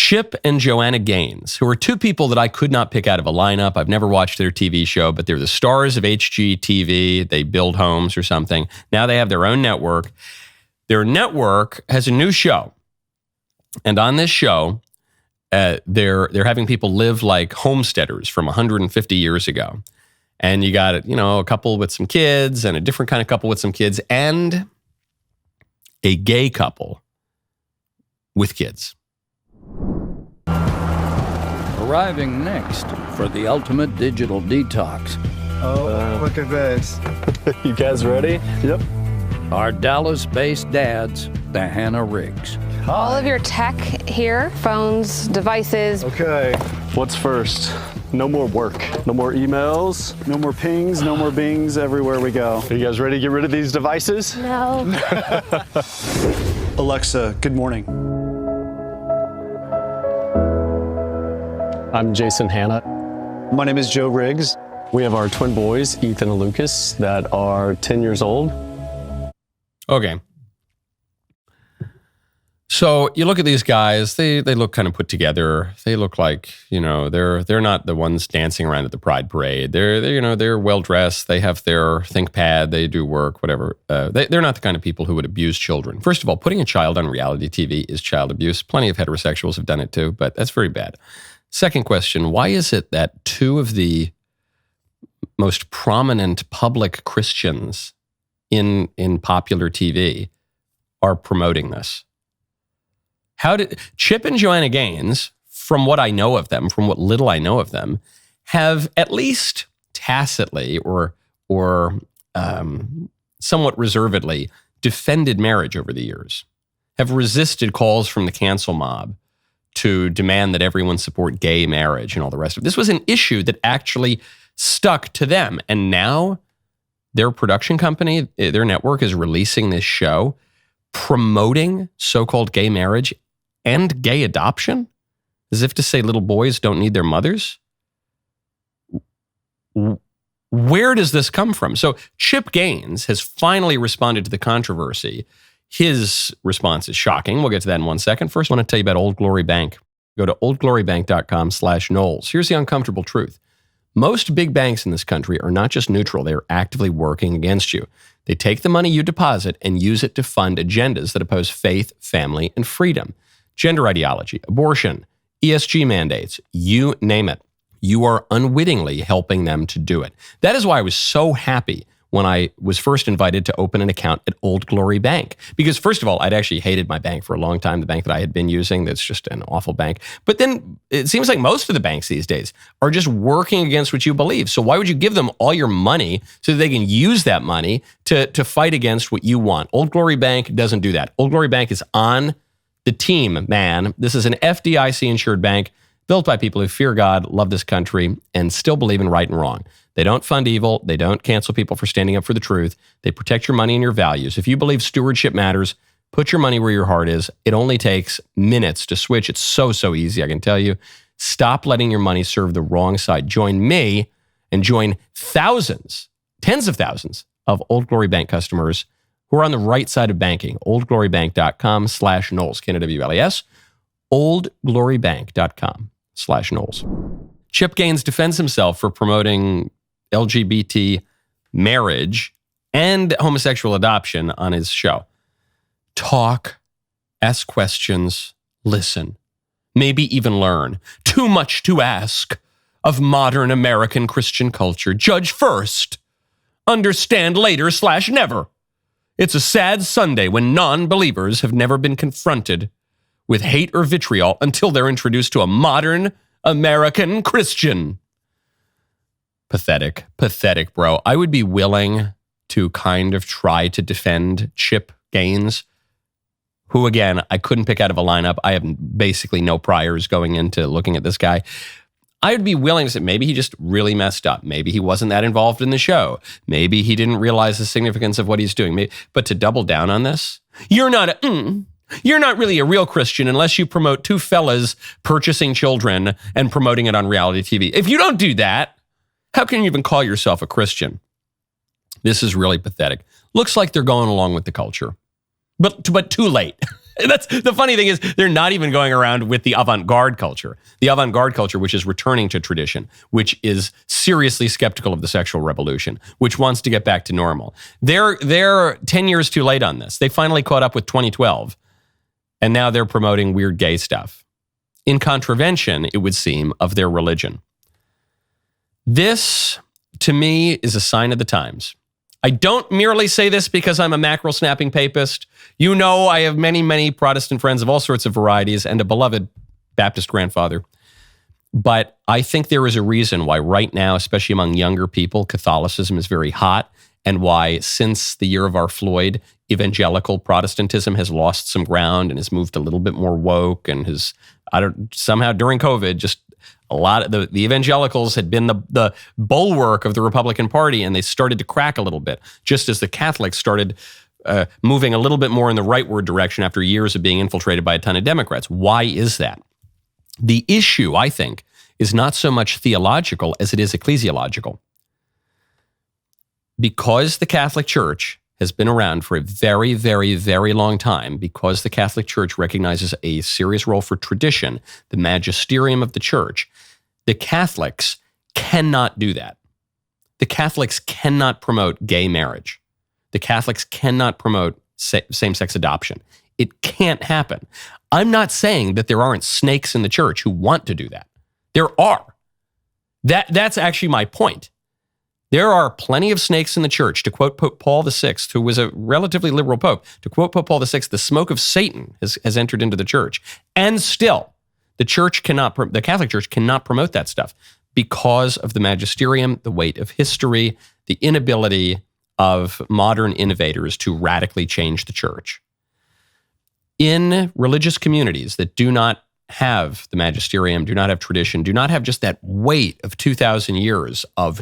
Chip and Joanna Gaines, who are two people that I could not pick out of a lineup. I've never watched their TV show, but they're the stars of HGTV. They build homes or something. Now they have their own network. Their network has a new show. And on this show, they're having people live like homesteaders from 150 years ago. And you got, a couple with some kids and a different kind of couple with some kids and a gay couple with kids. Arriving next for the ultimate digital detox. Oh, look at this. You guys ready? Yep. Our Dallas-based dads, the Hannah Riggs. All of your tech here, phones, devices. Okay. What's first? No more work. No more emails. No more pings, no more bings everywhere we go. Are you guys ready to get rid of these devices? No. Alexa, good morning. I'm Jason Hannah. My name is Joe Riggs. We have our twin boys, Ethan and Lucas, that are 10 years old. Okay. So you look at these guys, they look kind of put together. They look like, they're not the ones dancing around at the Pride Parade. They're well dressed. They have their ThinkPad. They do work, whatever. They're not the kind of people who would abuse children. First of all, putting a child on reality TV is child abuse. Plenty of heterosexuals have done it too, but that's very bad. Second question, why is it that two of the most prominent public Christians in popular TV are promoting this? How did Chip and Joanna Gaines, from what I know of them, from what little I know of them, have at least tacitly or somewhat reservedly defended marriage over the years, have resisted calls from the cancel mob to demand that everyone support gay marriage and all the rest of it. This was an issue that actually stuck to them. And now their production company, their network is releasing this show promoting so-called gay marriage and gay adoption, as if to say little boys don't need their mothers. Where does this come from? So Chip Gaines has finally responded to the controversy. His response is shocking. We'll get to that in 1 second. First, I want to tell you about Old Glory Bank. Go to oldglorybank.com/Knowles. Here's the uncomfortable truth. Most big banks in this country are not just neutral, they are actively working against you. They take the money you deposit and use it to fund agendas that oppose faith, family, and freedom. Gender ideology, abortion, ESG mandates, you name it. You are unwittingly helping them to do it. That is why I was so happy when I was first invited to open an account at Old Glory Bank. Because first of all, I'd actually hated my bank for a long time, the bank that I had been using. That's just an awful bank. But then it seems like most of the banks these days are just working against what you believe. So why would you give them all your money so that they can use that money to fight against what you want? Old Glory Bank doesn't do that. Old Glory Bank is on the team, man. This is an FDIC insured bank built by people who fear God, love this country, and still believe in right and wrong. They don't fund evil. They don't cancel people for standing up for the truth. They protect your money and your values. If you believe stewardship matters, put your money where your heart is. It only takes minutes to switch. It's so easy, I can tell you. Stop letting your money serve the wrong side. Join me and join thousands, tens of thousands of Old Glory Bank customers who are on the right side of banking. oldglorybank.com/Knowles, K-N-W-L-E-S, oldglorybank.com/Knowles. Chip Gaines defends himself for promoting LGBT marriage and homosexual adoption on his show. Talk, ask questions, listen, maybe even learn. Too much to ask of modern American Christian culture. Judge first, understand later/never. It's a sad Sunday when non-believers have never been confronted with hate or vitriol until they're introduced to a modern American Christian. Pathetic, bro. I would be willing to kind of try to defend Chip Gaines, who, again, I couldn't pick out of a lineup. I have basically no priors going into looking at this guy. I would be willing to say maybe he just really messed up. Maybe he wasn't that involved in the show. Maybe he didn't realize the significance of what he's doing. But to double down on this, you're not really a real Christian unless you promote two fellas purchasing children and promoting it on reality TV. If you don't do that, how can you even call yourself a Christian? This is really pathetic. Looks like they're going along with the culture, but too late. That's the funny thing is they're not even going around with the avant-garde culture. The avant-garde culture, which is returning to tradition, which is seriously skeptical of the sexual revolution, which wants to get back to normal. They're 10 years too late on this. They finally caught up with 2012, and now they're promoting weird gay stuff in contravention, it would seem, of their religion. This, to me, is a sign of the times. I don't merely say this because I'm a mackerel-snapping papist. You know I have many, many Protestant friends of all sorts of varieties and a beloved Baptist grandfather. But I think there is a reason why right now, especially among younger people, Catholicism is very hot, and why since the year of our Floyd, evangelical Protestantism has lost some ground and has moved a little bit more woke and has, somehow during COVID, just a lot of the evangelicals had been the bulwark of the Republican Party, and they started to crack a little bit, just as the Catholics started moving a little bit more in the rightward direction after years of being infiltrated by a ton of Democrats. Why is that? The issue, I think, is not so much theological as it is ecclesiological. Because the Catholic Church has been around for a very, very, very long time, because the Catholic Church recognizes a serious role for tradition, the magisterium of the Church, the Catholics cannot do that. The Catholics cannot promote gay marriage. The Catholics cannot promote same-sex adoption. It can't happen. I'm not saying that there aren't snakes in the church who want to do that. There are. That's actually my point. There are plenty of snakes in the church. To quote Pope Paul VI, who was a relatively liberal pope, to quote Pope Paul VI, the smoke of Satan has entered into the church. And still, the Catholic Church cannot promote that stuff because of the magisterium, the weight of history, the inability of modern innovators to radically change the church. In religious communities that do not have the magisterium, do not have tradition, do not have just that weight of 2,000 years of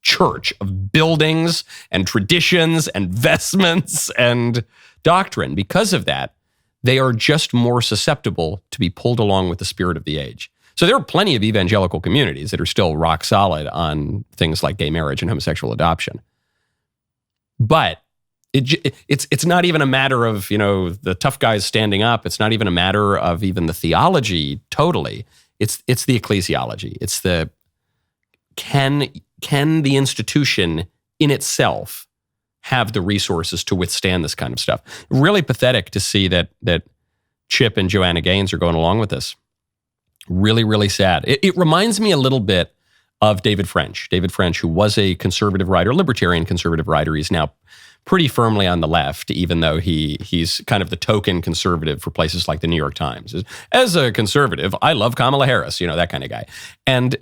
church, of buildings and traditions and vestments and doctrine. Because of that, they are just more susceptible to be pulled along with the spirit of the age. So there are plenty of evangelical communities that are still rock solid on things like gay marriage and homosexual adoption. But it's not even a matter of, the tough guys standing up. It's not even a matter of even the theology totally. It's the ecclesiology. It's the can the institution in itself have the resources to withstand this kind of stuff? Really pathetic to see that Chip and Joanna Gaines are going along with this. Really, really sad. It reminds me a little bit of David French. David French, who was a conservative writer, libertarian conservative writer. He's now pretty firmly on the left, even though he's kind of the token conservative for places like the New York Times. As a conservative, I love Kamala Harris, that kind of guy. And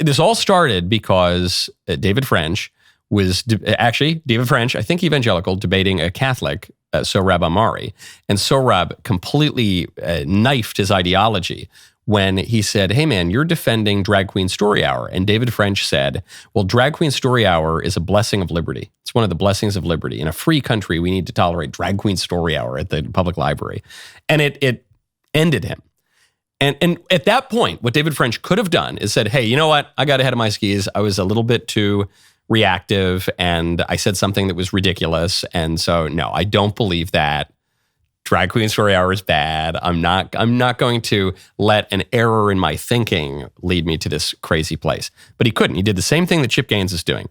this all started because David French, I think evangelical, debating a Catholic, Sohrab Ahmari. And Sohrab completely knifed his ideology when he said, hey man, you're defending Drag Queen Story Hour. And David French said, well, Drag Queen Story Hour is a blessing of liberty. It's one of the blessings of liberty. In a free country, we need to tolerate Drag Queen Story Hour at the public library. And it ended him. And at that point, what David French could have done is said, hey, you know what? I got ahead of my skis. I was a little bit too reactive and I said something that was ridiculous. And so, no, I don't believe that. Drag Queen Story Hour is bad. I'm not going to let an error in my thinking lead me to this crazy place. But he couldn't. He did the same thing that Chip Gaines is doing.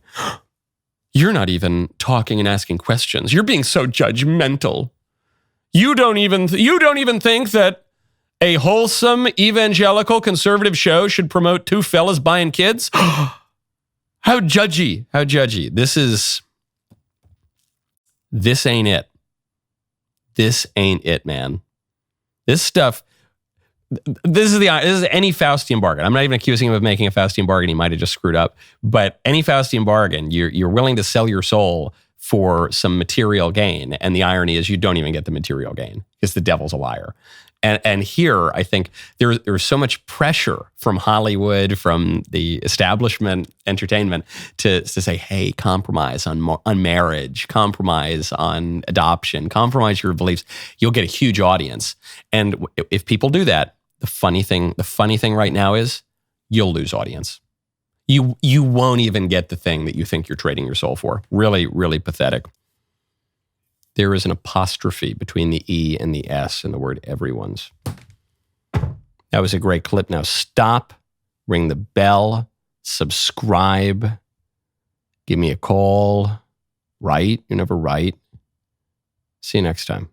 You're not even talking and asking questions. You're being so judgmental. You don't even think that a wholesome evangelical conservative show should promote two fellas buying kids? How judgy. How judgy. This ain't it. This ain't it, man. This stuff, this is any Faustian bargain. I'm not even accusing him of making a Faustian bargain. He might have just screwed up. But any Faustian bargain, you're willing to sell your soul for some material gain. And the irony is you don't even get the material gain because the devil's a liar. And here, I think there's so much pressure from Hollywood, from the establishment entertainment to say, hey, compromise on marriage, compromise on adoption, compromise your beliefs. You'll get a huge audience. And if people do that, the funny thing right now is you'll lose audience. You won't even get the thing that you think you're trading your soul for. Really, really pathetic. there is an apostrophe between the E and the S in the word everyone's. That was a great clip. Now stop, ring the bell, subscribe, give me a call, write. You never write. See you next time.